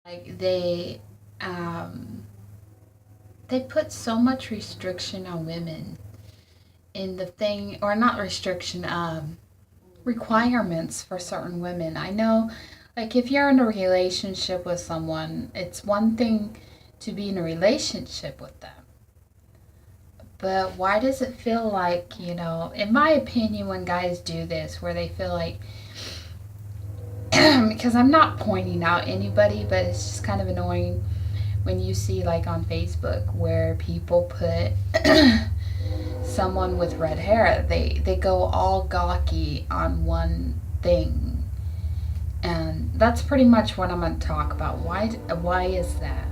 Like um, they put so much restriction on women in the thing, or not restriction, requirements for certain women. I know, like, if you're in a relationship with someone, it's one thing to be in a relationship with them. But why does it feel like, in my opinion, when guys do this, where they feel like, because I'm not pointing out anybody, but it's just kind of annoying when you see, like, on Facebook where people put someone with red hair, they go all gawky on one thing. And that's pretty much what I'm going to talk about. Why is that?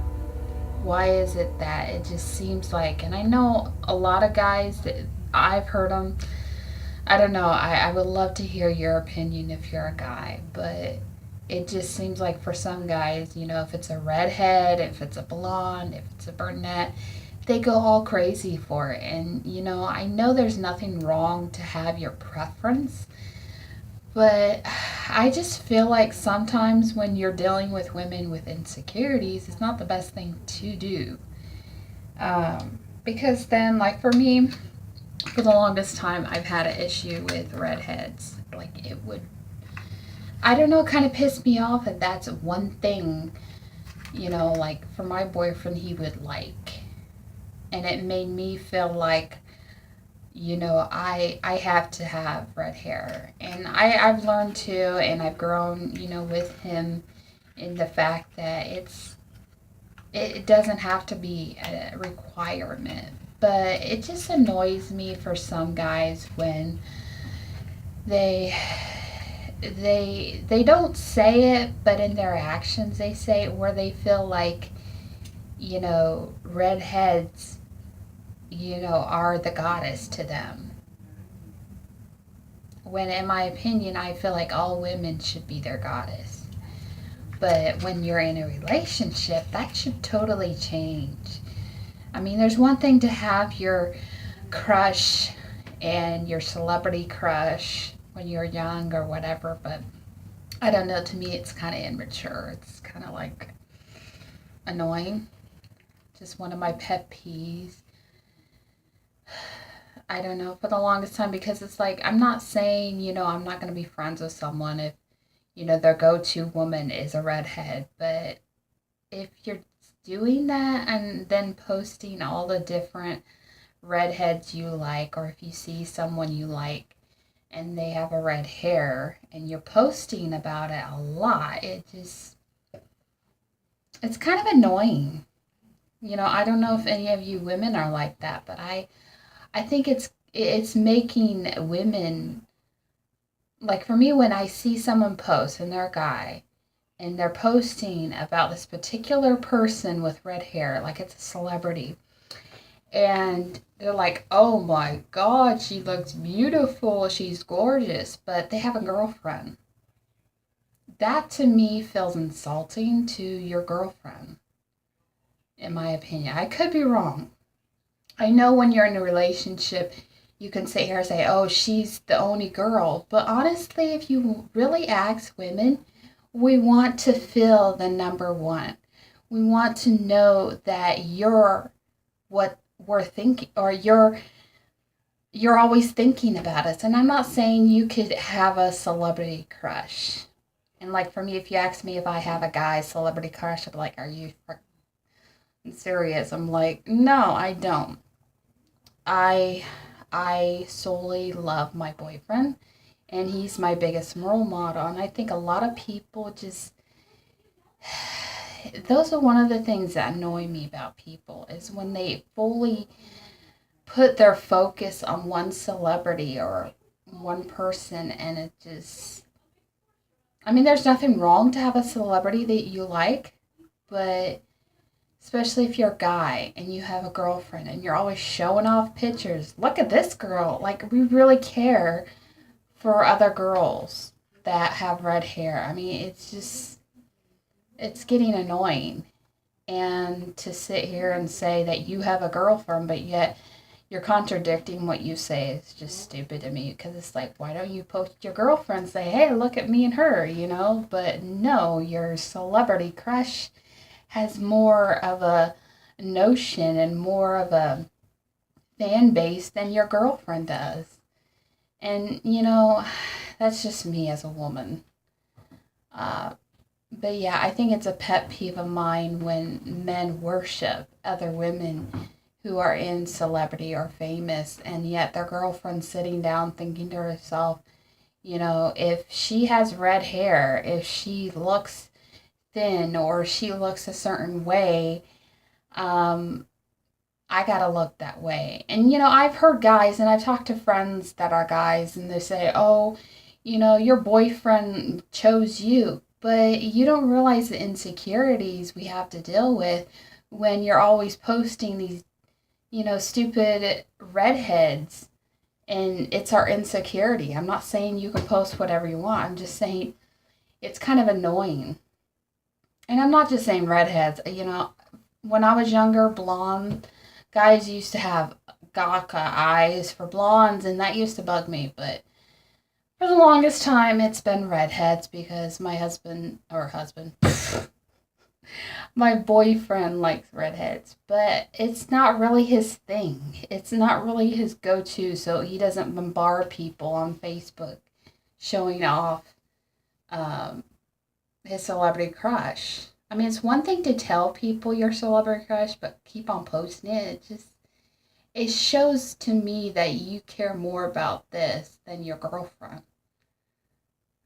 Why is it that it just seems like, and I know a lot of guys that I've heard them, I don't know, I would love to hear your opinion if you're a guy, but it just seems like for some guys, if it's a redhead, if it's a blonde, if it's a brunette, they go all crazy for it. And, I know there's nothing wrong to have your preference, but I just feel like sometimes when you're dealing with women with insecurities, it's not the best thing to do. Because then, like for me, for the longest time, I've had an issue with redheads. Like it would, I don't know, kind of piss me off that that's one thing, like for my boyfriend, he would like. And it made me feel like, I have to have red hair. And I've learned to, and I've grown, with him in the fact that it doesn't have to be a requirement. But it just annoys me for some guys when they they don't say it, but in their actions they say it, where they feel like, redheads, are the goddess to them. When, in my opinion, I feel like all women should be their goddess. But when you're in a relationship, that should totally change. I mean, there's one thing to have your crush and your celebrity crush when you're young or whatever, but I don't know. To me, it's kind of immature. It's kind of like annoying. Just one of my pet peeves. I don't know, for the longest time, because it's like, I'm not saying, I'm not going to be friends with someone if, their go to woman is a redhead. But if you're doing that and then posting all the different redheads you like, or if you see someone you like and they have a red hair and you're posting about it a lot, it's kind of annoying. I don't know if any of you women are like that, but I think it's making women, like for me, when I see someone post and they're a guy and they're posting about this particular person with red hair, like it's a celebrity, and they're like, "Oh my god, she looks beautiful, she's gorgeous," but they have a girlfriend. That to me feels insulting to your girlfriend, in my opinion. I could be wrong. I know when you're in a relationship, you can sit here and say, "Oh, she's the only girl." But honestly, if you really ask women, we want to feel the number one. We want to know that you're what we're thinking, or you're always thinking about us. And I'm not saying you could have a celebrity crush. And like for me, if you ask me if I have a guy celebrity crush, I'm like, "Are you serious?" I'm like, "No, I don't." I I solely love my boyfriend, and he's my biggest role model. And I think a lot of people just, those are one of the things that annoy me about people, is when they fully put their focus on one celebrity or one person, and it just, I mean, there's nothing wrong to have a celebrity that you like, but especially if you're a guy and you have a girlfriend and you're always showing off pictures. Look at this girl. Like, we really care for other girls that have red hair. I mean, it's getting annoying. And to sit here and say that you have a girlfriend, but yet you're contradicting what you say, is just stupid to me. Because it's like, why don't you post your girlfriend and say, "Hey, look at me and her," But no, your celebrity crush has more of a notion and more of a fan base than your girlfriend does. And, that's just me as a woman. Uh, but yeah, I think it's a pet peeve of mine when men worship other women who are in celebrity or famous, and yet their girlfriend's sitting down thinking to herself, if she has red hair, if she looks thin or she looks a certain way, um, I gotta look that way. And I've heard guys, and I've talked to friends that are guys, and they say, oh, your boyfriend chose you. But you don't realize the insecurities we have to deal with when you're always posting these, stupid redheads. And it's our insecurity. I'm not saying you can post whatever you want. I'm just saying it's kind of annoying. And I'm not just saying redheads. When I was younger, blonde guys used to have gaga eyes for blondes, and that used to bug me. But for the longest time, it's been redheads because my boyfriend likes redheads, but it's not really his thing. It's not really his go to, so he doesn't bombard people on Facebook showing off um, his celebrity crush. I mean, it's one thing to tell people your celebrity crush, but keep on posting it. It shows to me that you care more about this than your girlfriend.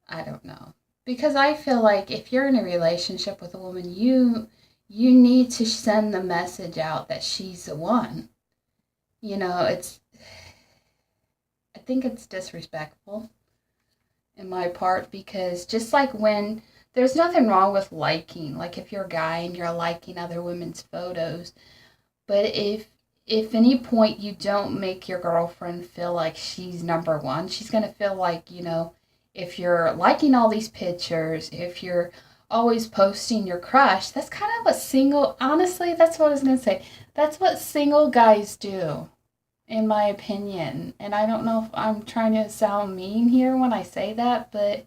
I don't know. Because I feel like if you're in a relationship with a woman, you need to send the message out that she's the one. It's I think it's disrespectful in my part, because just like when there's nothing wrong with liking, like if you're a guy and you're liking other women's photos, but if any point you don't make your girlfriend feel like she's number one, she's going to feel like, if you're liking all these pictures, if you're always posting your crush, that's kind of honestly, that's what I was going to say. That's what single guys do, in my opinion. And I don't know if I'm trying to sound mean here when I say that, but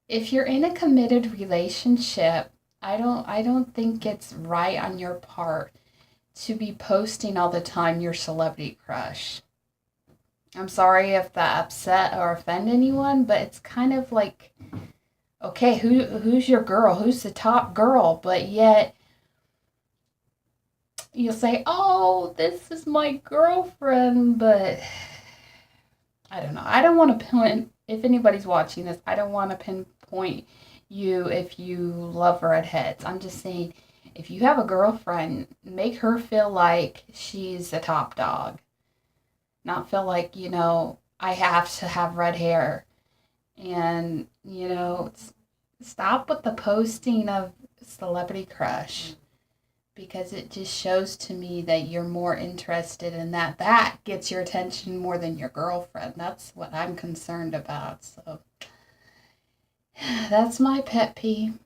if you're in a committed relationship, I don't think it's right on your part to be posting all the time your celebrity crush. I'm sorry if that upset or offend anyone, but it's kind of like, okay, who's your girl? Who's the top girl? But yet you'll say, "Oh, this is my girlfriend," but I don't know. I don't want to pin if anybody's watching this, I don't want to pinpoint you if you love redheads. I'm just saying if you have a girlfriend, make her feel like she's the top dog. Not feel like, I have to have red hair. And, stop with the posting of celebrity crush, because it just shows to me that you're more interested in that. That gets your attention more than your girlfriend. That's what I'm concerned about. So that's my pet peeve.